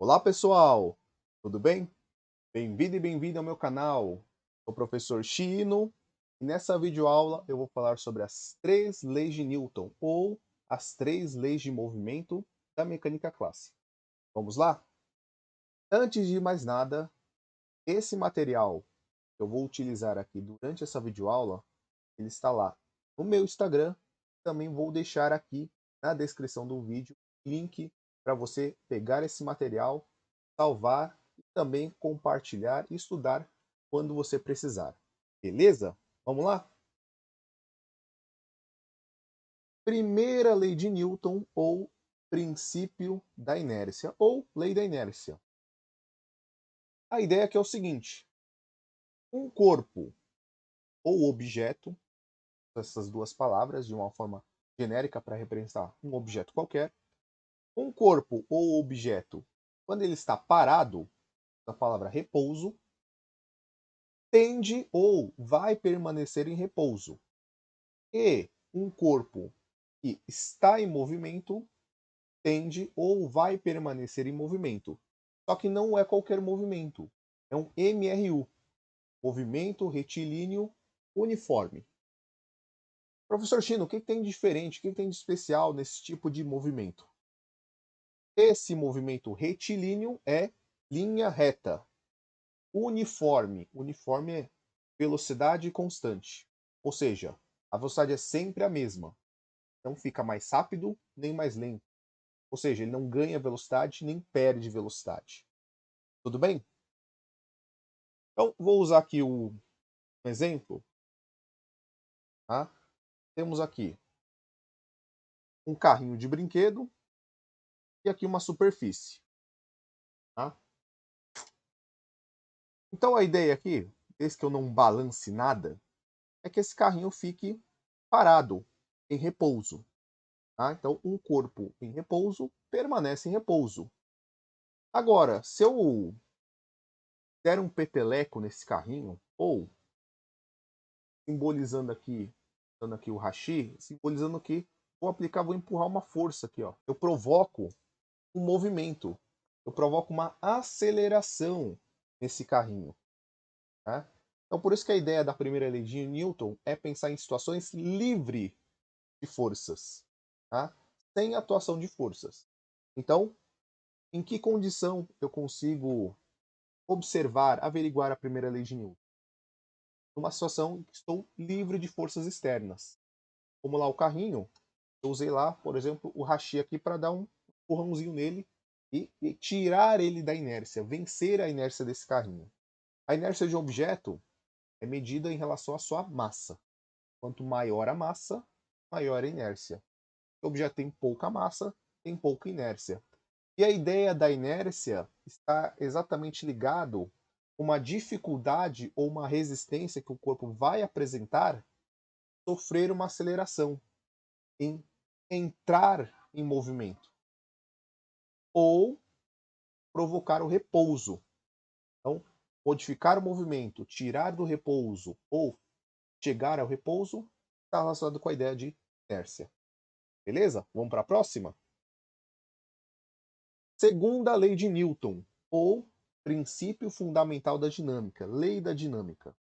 Olá pessoal, tudo bem? Bem-vindo e bem-vindo ao meu canal. Sou o professor Chino e nessa videoaula eu vou falar sobre as três leis de Newton ou as três leis de movimento da mecânica clássica. Vamos lá? Antes de mais nada, esse material que eu vou utilizar aqui durante essa videoaula, ele está lá no meu Instagram. Também vou deixar aqui na descrição do vídeo link para você pegar esse material, salvar e também compartilhar e estudar quando você precisar. Beleza? Vamos lá? Primeira lei de Newton ou princípio da inércia ou lei da inércia. A ideia aqui é o seguinte: um corpo ou objeto, essas duas palavras de uma forma genérica para representar um objeto qualquer, um corpo ou objeto, quando ele está parado, a palavra repouso, tende ou vai permanecer em repouso. E um corpo que está em movimento tende ou vai permanecer em movimento. Só que não é qualquer movimento. É um MRU, movimento retilíneo uniforme. Professor Chino, o que tem de diferente, o que tem de especial nesse tipo de movimento? Esse movimento retilíneo é linha reta. Uniforme. Uniforme é velocidade constante. Ou seja, a velocidade é sempre a mesma. Não fica mais rápido nem mais lento. Ou seja, ele não ganha velocidade nem perde velocidade. Tudo bem? Então, vou usar aqui um exemplo. Tá? Temos aqui um carrinho de brinquedo e aqui uma superfície. Tá? Então, a ideia aqui, desde que eu não balance nada, é que esse carrinho fique parado, em repouso. Tá? Então, um corpo em repouso permanece em repouso. Agora, se eu der um peteleco nesse carrinho, ou simbolizando aqui, dando aqui o hashi, simbolizando que vou empurrar uma força aqui, ó. Eu provoco um movimento, eu provoco uma aceleração nesse carrinho. Tá? Então, por isso que a ideia da primeira lei de Newton é pensar em situações livre de forças, tá? Sem atuação de forças. Então, em que condição eu consigo observar, averiguar a primeira lei de Newton? Numa situação em que estou livre de forças externas. Como lá o carrinho, eu usei lá, por exemplo, o hashi aqui para dar um empurrãozinho nele e tirar ele da inércia, vencer a inércia desse carrinho. A inércia de um objeto é medida em relação à sua massa. Quanto maior a massa, maior a inércia. Se o objeto tem pouca massa, tem pouca inércia. E a ideia da inércia está exatamente ligado com uma dificuldade ou uma resistência que o corpo vai apresentar sofrer uma aceleração, em entrar em movimento ou provocar o repouso. Então, modificar o movimento, tirar do repouso ou chegar ao repouso está relacionado com a ideia de inércia. Beleza? Vamos para a próxima? Segunda lei de Newton, ou princípio fundamental da dinâmica, lei da dinâmica.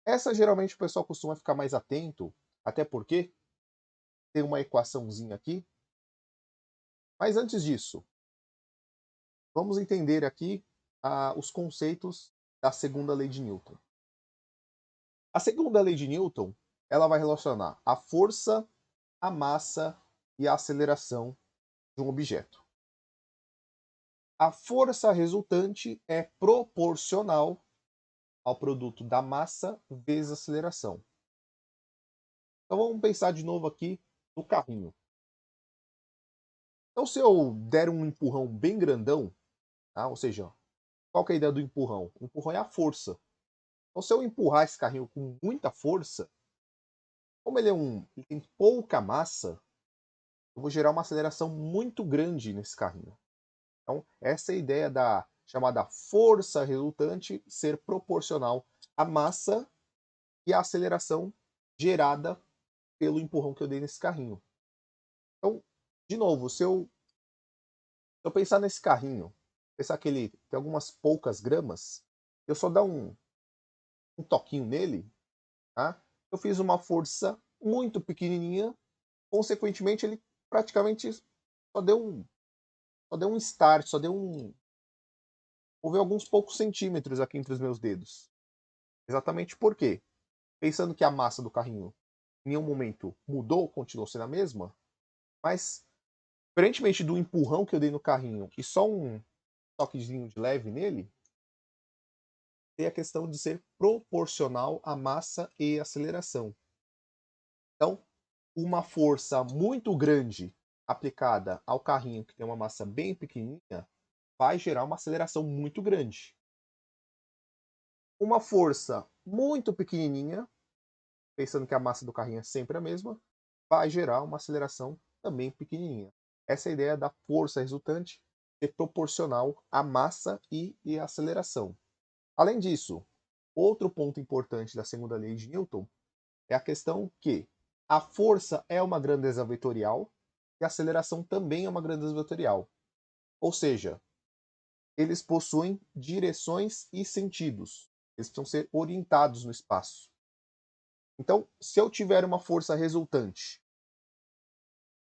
Essa geralmente o pessoal costuma ficar mais atento, até porque tem uma equaçãozinha aqui. Mas antes disso, vamos entender aqui os conceitos da segunda lei de Newton. A segunda lei de Newton, ela vai relacionar a força, a massa e a aceleração de um objeto. A força resultante é proporcional ao produto da massa vezes a aceleração. Então vamos pensar de novo aqui no carrinho. Então se eu der um empurrão bem grandão, tá? Ou seja, qual que é a ideia do empurrão? O empurrão é a força. Então se eu empurrar esse carrinho com muita força, como ele tem pouca massa, eu vou gerar uma aceleração muito grande nesse carrinho. Então essa é a ideia da chamada força resultante ser proporcional à massa e à aceleração gerada pelo empurrão que eu dei nesse carrinho. Então, de novo, se eu pensar nesse carrinho, pensar que ele tem algumas poucas gramas, eu só dar um toquinho nele, tá? Eu fiz uma força muito pequenininha, consequentemente ele praticamente só deu um start, houve alguns poucos centímetros aqui entre os meus dedos. Exatamente por quê? Pensando que a massa do carrinho em nenhum momento mudou, continuou sendo a mesma, mas diferentemente do empurrão que eu dei no carrinho e só um toquezinho de leve nele, tem a questão de ser proporcional à massa e aceleração. Então, uma força muito grande aplicada ao carrinho que tem uma massa bem pequenininha vai gerar uma aceleração muito grande. Uma força muito pequenininha, pensando que a massa do carrinho é sempre a mesma, vai gerar uma aceleração também pequenininha. Essa é a ideia da força resultante ser proporcional à massa e à aceleração. Além disso, outro ponto importante da segunda lei de Newton é a questão que a força é uma grandeza vetorial e a aceleração também é uma grandeza vetorial. Ou seja, eles possuem direções e sentidos. Eles precisam ser orientados no espaço. Então, se eu tiver uma força resultante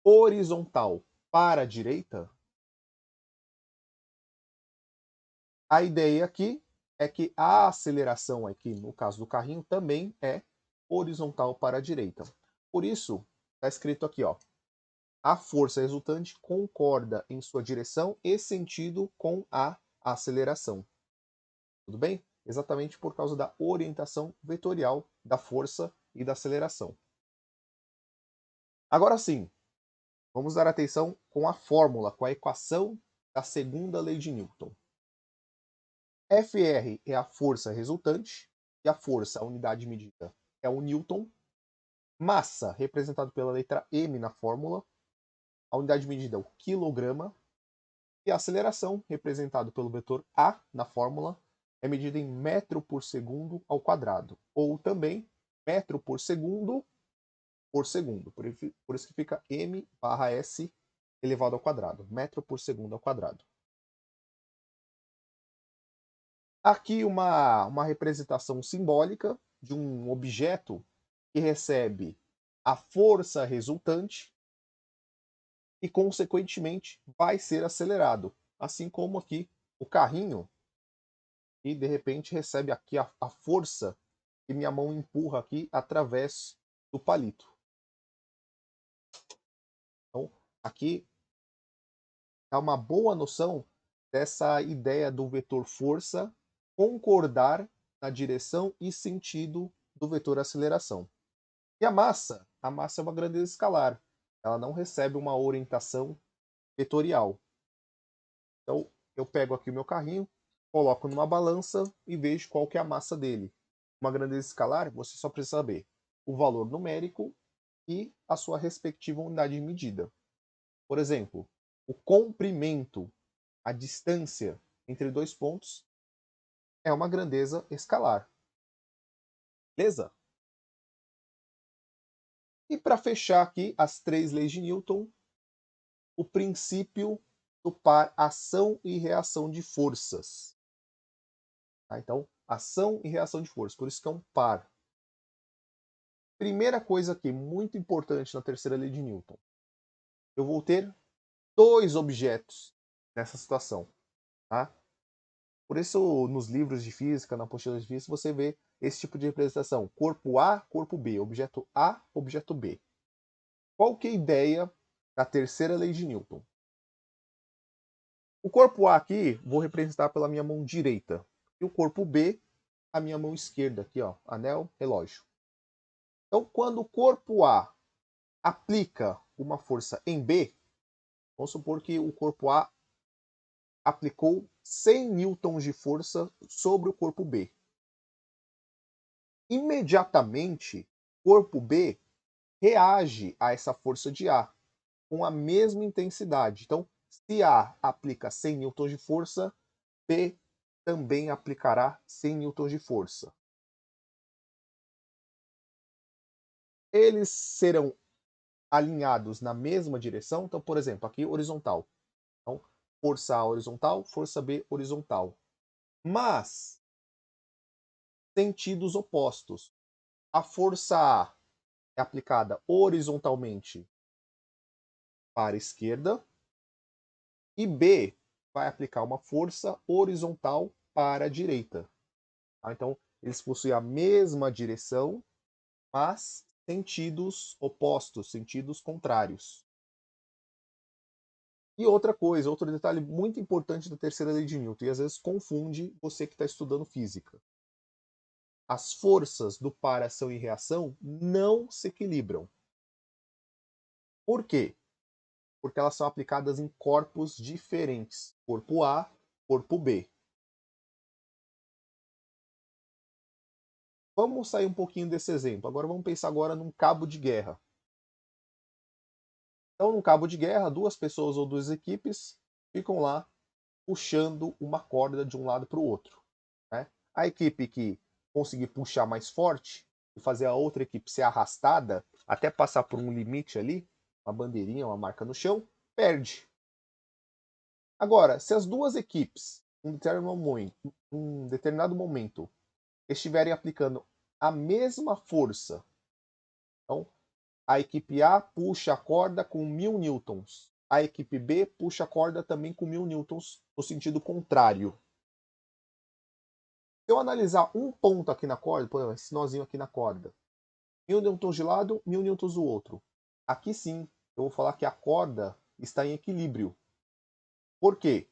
horizontal para a direita, a ideia aqui é que a aceleração aqui, no caso do carrinho, também é horizontal para a direita. Por isso, está escrito aqui, ó, a força resultante concorda em sua direção e sentido com a aceleração. Tudo bem? Exatamente por causa da orientação vetorial da força e da aceleração. Agora sim, vamos dar atenção com a fórmula, com a equação da segunda lei de Newton. Fr é a força resultante e a força, a unidade medida, é o Newton. Massa, representado pela letra m na fórmula. A unidade medida é o quilograma. E a aceleração, representado pelo vetor a na fórmula, é medida em metro por segundo ao quadrado. Ou também metro por segundo. Por isso que fica m/s elevado ao quadrado. Metro por segundo ao quadrado. Aqui uma representação simbólica de um objeto que recebe a força resultante e, consequentemente, vai ser acelerado. Assim como aqui o carrinho, e de repente recebe aqui a força que minha mão empurra aqui através do palito. Então, aqui é uma boa noção dessa ideia do vetor força concordar na direção e sentido do vetor aceleração. E a massa é uma grandeza escalar. Ela não recebe uma orientação vetorial. Então, eu pego aqui o meu carrinho, coloco numa balança e vejo qual que é a massa dele. Uma grandeza escalar, você só precisa saber o valor numérico e a sua respectiva unidade de medida. Por exemplo, o comprimento, a distância entre dois pontos, é uma grandeza escalar. Beleza? E para fechar aqui as três leis de Newton, o princípio do par ação e reação de forças. Tá? Então, ação e reação de forças, por isso que é um par. Primeira coisa aqui, muito importante na terceira lei de Newton. Eu vou ter dois objetos nessa situação. Tá? Por isso, nos livros de física, na apostila de física, você vê esse tipo de representação. Corpo A, corpo B. Objeto A, objeto B. Qual que é a ideia da terceira lei de Newton? O corpo A aqui, vou representar pela minha mão direita. E o corpo B, a minha mão esquerda aqui, ó, anel, relógio. Então, quando o corpo A aplica uma força em B, vamos supor que o corpo A aplicou 100 newtons de força sobre o corpo B. Imediatamente, o corpo B reage a essa força de A com a mesma intensidade. Então, se A aplica 100 newtons de força, B também aplicará 100 newtons de força. Eles serão alinhados na mesma direção. Então, por exemplo, aqui horizontal. Então, Força A horizontal, força B horizontal. Mas, sentidos opostos. A força A é aplicada horizontalmente para a esquerda e B vai aplicar uma força horizontal para a direita. Tá? Então, eles possuem a mesma direção, mas sentidos opostos, sentidos contrários. E outra coisa, outro detalhe muito importante da terceira lei de Newton, e às vezes confunde você que está estudando física. As forças do par, ação e reação não se equilibram. Por quê? Porque elas são aplicadas em corpos diferentes. Corpo A, corpo B. Vamos sair um pouquinho desse exemplo. Agora vamos pensar agora num cabo de guerra. Então, num cabo de guerra, duas pessoas ou duas equipes ficam lá puxando uma corda de um lado para o outro. Né? A equipe que conseguir puxar mais forte e fazer a outra equipe ser arrastada até passar por um limite ali, uma bandeirinha, uma marca no chão, perde. Agora, se as duas equipes, em um determinado momento, estiverem aplicando a mesma força, então a equipe A puxa a corda com 1000 newtons, a equipe B puxa a corda também com 1000 newtons no sentido contrário. Se eu analisar um ponto aqui na corda, por exemplo, esse nozinho aqui na corda, 1000 newtons de lado, 1000 newtons do outro. Aqui sim, eu vou falar que a corda está em equilíbrio. Por quê?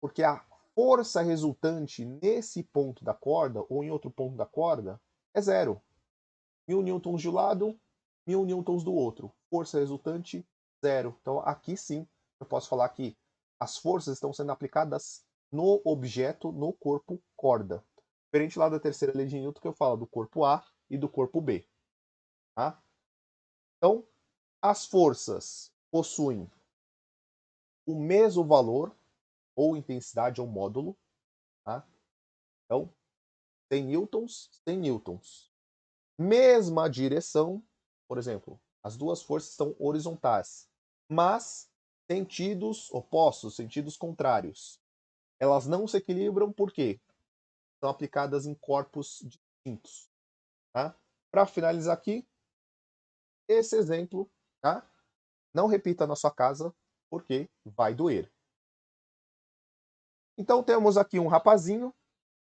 Porque a força resultante nesse ponto da corda, ou em outro ponto da corda, é zero. 1000 newtons de um lado, 1000 newtons do outro. Força resultante, zero. Então aqui sim, eu posso falar que as forças estão sendo aplicadas no objeto, no corpo corda. Diferente lá da terceira lei de Newton, que eu falo do corpo A e do corpo B. Tá? Então, as forças possuem o mesmo valor, ou intensidade, ou módulo. Tá? Então, 100 newtons, 100 newtons. Mesma direção, por exemplo, as duas forças estão horizontais, mas sentidos opostos, sentidos contrários. Elas não se equilibram porque são aplicadas em corpos distintos. Tá? Para finalizar aqui, esse exemplo, tá? Não repita na sua casa, porque vai doer. Então temos aqui um rapazinho,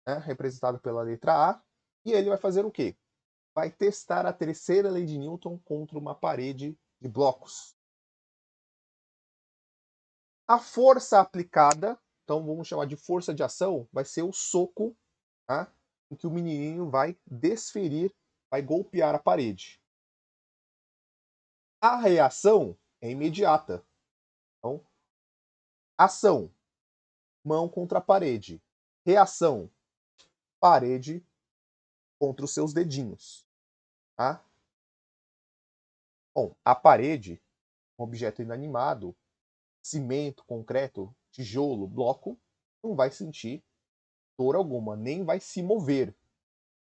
né, representado pela letra A, e ele vai fazer o quê? Vai testar a terceira lei de Newton contra uma parede de blocos. A força aplicada, então vamos chamar de força de ação, vai ser o soco, tá? Em que o menininho vai desferir, vai golpear a parede. A reação é imediata. Então, ação, mão contra a parede. Reação, parede contra os seus dedinhos. Tá? Bom, a parede, um objeto inanimado, cimento, concreto, tijolo, bloco, não vai sentir dor alguma, nem vai se mover.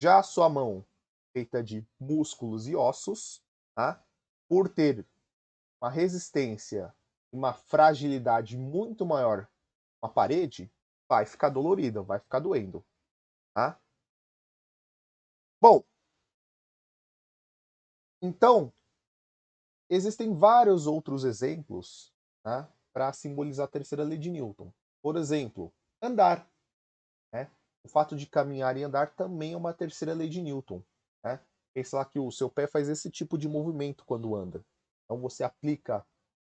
Já a sua mão, feita de músculos e ossos, tá? Por ter uma resistência e uma fragilidade muito maior com a parede, vai ficar dolorida, vai ficar doendo. Tá? Bom, então, existem vários outros exemplos, tá? Para simbolizar a terceira lei de Newton. Por exemplo, andar. Né? O fato de caminhar e andar também é uma terceira lei de Newton. Né? Pensa lá que o seu pé faz esse tipo de movimento quando anda. Então você aplica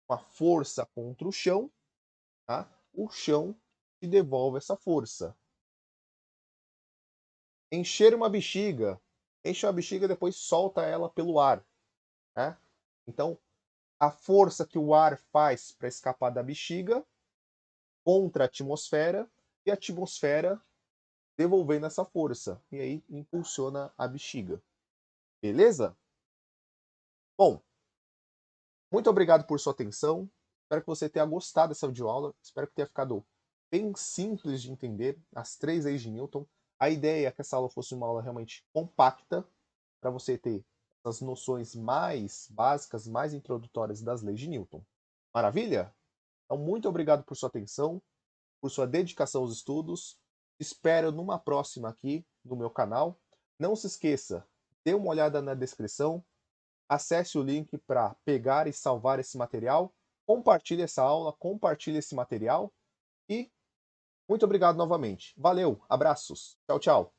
uma força contra o chão, tá? O chão te devolve essa força. Encher uma bexiga, enche uma bexiga e depois solta ela pelo ar. Né? Então, a força que o ar faz para escapar da bexiga contra a atmosfera e a atmosfera devolvendo essa força. E aí impulsiona a bexiga. Beleza? Bom, muito obrigado por sua atenção. Espero que você tenha gostado dessa videoaula. Espero que tenha ficado bem simples de entender as três leis de Newton. A ideia é que essa aula fosse uma aula realmente compacta para você ter as noções mais básicas, mais introdutórias das leis de Newton. Maravilha? Então, muito obrigado por sua atenção, por sua dedicação aos estudos. Espero numa próxima aqui no meu canal. Não se esqueça, dê uma olhada na descrição, acesse o link para pegar e salvar esse material, compartilhe essa aula, compartilhe esse material e muito obrigado novamente. Valeu, abraços. Tchau, tchau.